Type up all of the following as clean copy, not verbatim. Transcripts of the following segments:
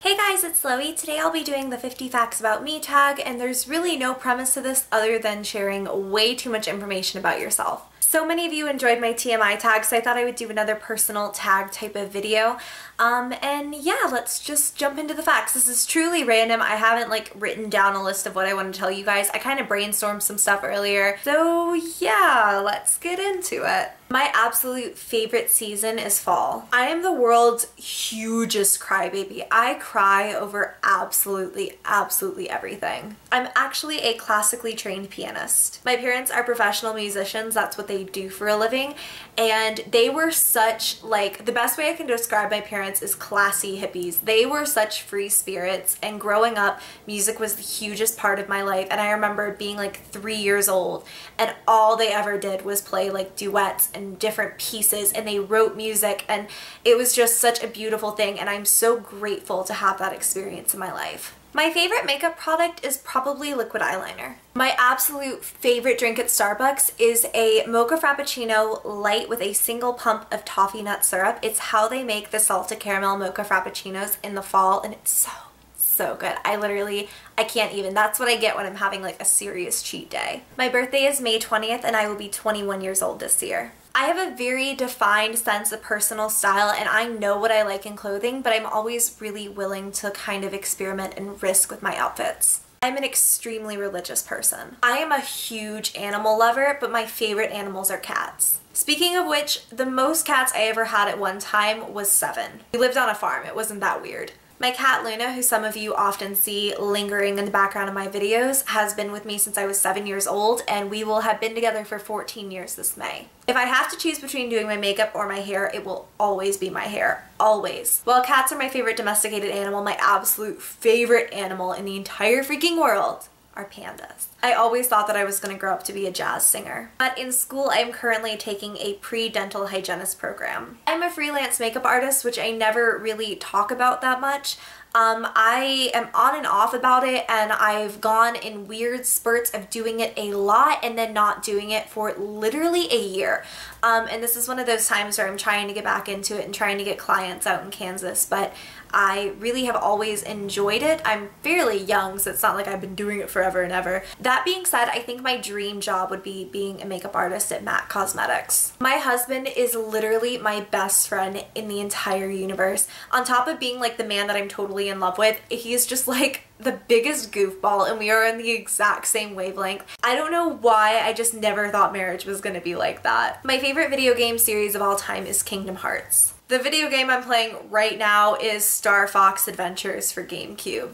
Hey guys, it's Loey. Today I'll be doing the 50 facts about me tag, and there's really no premise to this other than sharing way too much information about yourself. So many of you enjoyed my TMI tag, so I thought I would do another personal tag type of video. And yeah, let's just jump into the facts. This is truly random. I haven't written down a list of what I want to tell you guys. I kind of brainstormed some stuff earlier. So yeah, let's get into it. My absolute favorite season is fall. I am the world's hugest crybaby. I cry over absolutely everything. I'm actually a classically trained pianist. My parents are professional musicians. That's what they do for a living. And they were such, the best way I can describe my parents is classy hippies. They were such free spirits, and growing up, music was the hugest part of my life. And I remember being 3 years old, and all they ever did was play duets and different pieces, and they wrote music, and it was just such a beautiful thing, and I'm so grateful to have that experience in my life. My favorite makeup product is probably liquid eyeliner. My absolute favorite drink at Starbucks is a mocha frappuccino light with a single pump of toffee nut syrup. It's how they make the salted caramel mocha frappuccinos in the fall, and it's so good. I can't even. That's what I get when I'm having a serious cheat day. My birthday is May 20th, and I will be 21 years old this year. I have a very defined sense of personal style, and I know what I like in clothing, but I'm always really willing to kind of experiment and risk with my outfits. I'm an extremely religious person. I am a huge animal lover, but my favorite animals are cats. Speaking of which, the most cats I ever had at one time was 7. We lived on a farm. It wasn't that weird. My cat Luna, who some of you often see lingering in the background of my videos, has been with me since I was 7 years old, and we will have been together for 14 years this May. If I have to choose between doing my makeup or my hair, it will always be my hair. Always. While cats are my favorite domesticated animal, my absolute favorite animal in the entire freaking world are pandas. I always thought that I was going to grow up to be a jazz singer. But in school, I am currently taking a pre-dental hygienist program. I'm a freelance makeup artist, which I never really talk about that much. I am on and off about it, and I've gone in weird spurts of doing it a lot and then not doing it for literally a year. And this is one of those times where I'm trying to get back into it and trying to get clients out in Kansas, but I really have always enjoyed it. I'm fairly young, so it's not like I've been doing it forever and ever. That being said, I think my dream job would be being a makeup artist at MAC Cosmetics. My husband is literally my best friend in the entire universe. On top of being the man that I'm totally in love with, he's just the biggest goofball, and we are in the exact same wavelength. I don't know why, I just never thought marriage was gonna be like that. My favorite video game series of all time is Kingdom Hearts. The video game I'm playing right now is Star Fox Adventures for GameCube.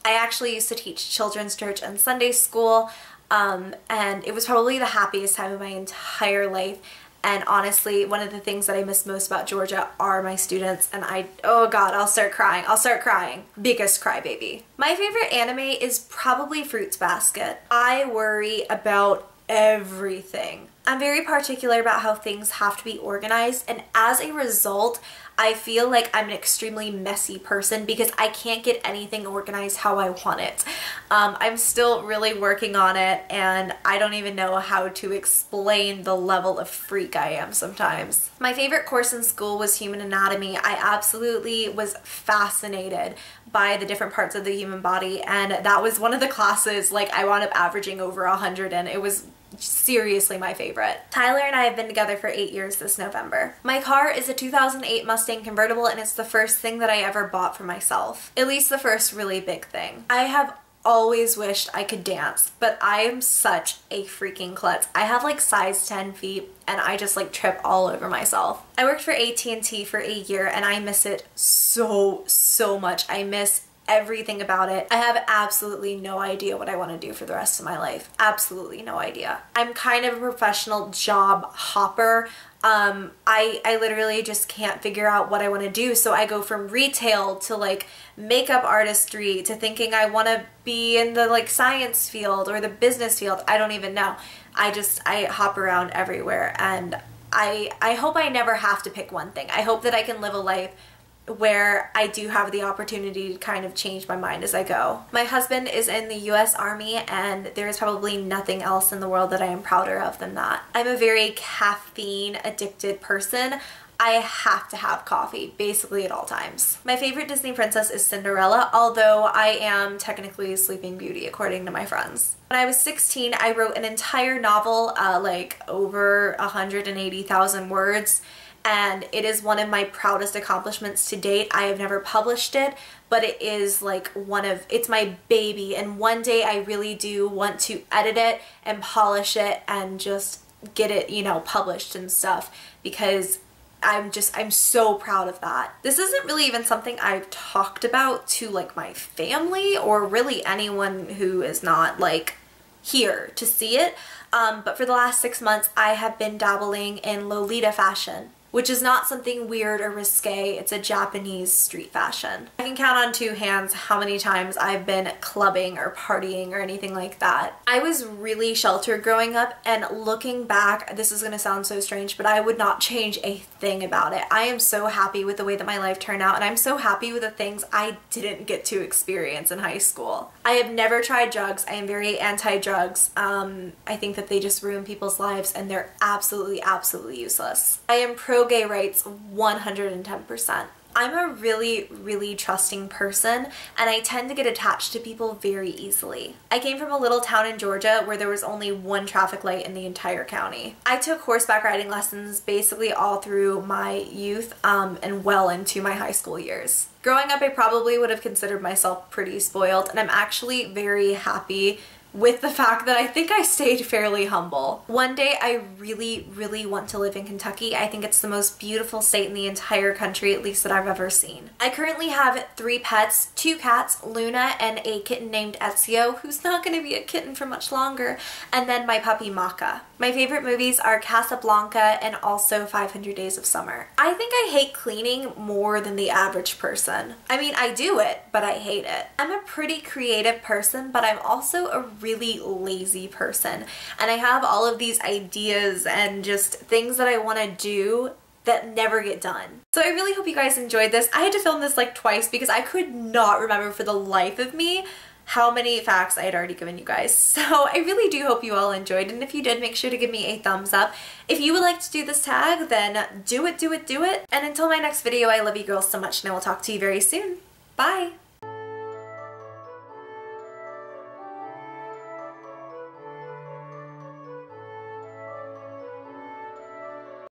I actually used to teach children's church and Sunday school, and it was probably the happiest time of my entire life. And honestly, one of the things that I miss most about Georgia are my students, and oh god, I'll start crying. I'll start crying. Biggest crybaby. My favorite anime is probably Fruits Basket. I worry about everything. I'm very particular about how things have to be organized, and as a result, I feel like I'm an extremely messy person because I can't get anything organized how I want it. I'm still really working on it, and I don't even know how to explain the level of freak I am sometimes. My favorite course in school was human anatomy. I absolutely was fascinated by the different parts of the human body, and that was one of the classes I wound up averaging over 100 in. It was seriously my favorite. Tyler and I have been together for 8 years this November. My car is a 2008 Mustang convertible, and it's the first thing that I ever bought for myself. At least the first really big thing. I have always wished I could dance, but I am such a freaking klutz. I have size 10 feet, and I just trip all over myself. I worked for AT&T for a year, and I miss it so much. I miss everything about it. I have absolutely no idea what I want to do for the rest of my life. Absolutely no idea. I'm kind of a professional job hopper. I literally just can't figure out what I want to do, so I go from retail to makeup artistry to thinking I want to be in the science field or the business field. I don't even know. I hop around everywhere, and I hope I never have to pick one thing. I hope that I can live a life where I do have the opportunity to kind of change my mind as I go. My husband is in the US Army, and there is probably nothing else in the world that I am prouder of than that. I'm a very caffeine addicted person. I have to have coffee basically at all times. My favorite Disney princess is Cinderella, although I am technically a Sleeping Beauty according to my friends. When I was 16, I wrote an entire novel, like over 180,000 words, and it is one of my proudest accomplishments to date. I have never published it, but it is like it's my baby, and one day I really do want to edit it and polish it and just get it, you know, published and stuff, because I'm so proud of that. This isn't really even something I've talked about to like my family or really anyone who is not like here to see it, but for the last 6 months I have been dabbling in Lolita fashion, which is not something weird or risque. It's a Japanese street fashion. I can count on 2 hands how many times I've been clubbing or partying or anything like that. I was really sheltered growing up, and looking back, this is gonna sound so strange, but I would not change a thing about it. I am so happy with the way that my life turned out, and I'm so happy with the things I didn't get to experience in high school. I have never tried drugs. I am very anti-drugs. I think that they just ruin people's lives, and they're absolutely, absolutely useless. I am pro-gay rights 110%. I'm a really, really trusting person, and I tend to get attached to people very easily. I came from a little town in Georgia where there was only 1 traffic light in the entire county. I took horseback riding lessons basically all through my youth and well into my high school years. Growing up, I probably would have considered myself pretty spoiled, and I'm actually very happy with the fact that I think I stayed fairly humble. One day I really, really want to live in Kentucky. I think it's the most beautiful state in the entire country, at least that I've ever seen. I currently have 3 pets, 2 cats, Luna, and a kitten named Ezio, who's not going to be a kitten for much longer, and then my puppy Maka. My favorite movies are Casablanca and also 500 Days of Summer. I think I hate cleaning more than the average person. I mean, I do it, but I hate it. I'm a pretty creative person, but I'm also a really lazy person, and I have all of these ideas and just things that I want to do that never get done. So I really hope you guys enjoyed this. I had to film this like twice because I could not remember for the life of me how many facts I had already given you guys. So I really do hope you all enjoyed, and if you did, make sure to give me a thumbs up. If you would like to do this tag, then do it, do it, do it. And until my next video, I love you girls so much, and I will talk to you very soon. Bye!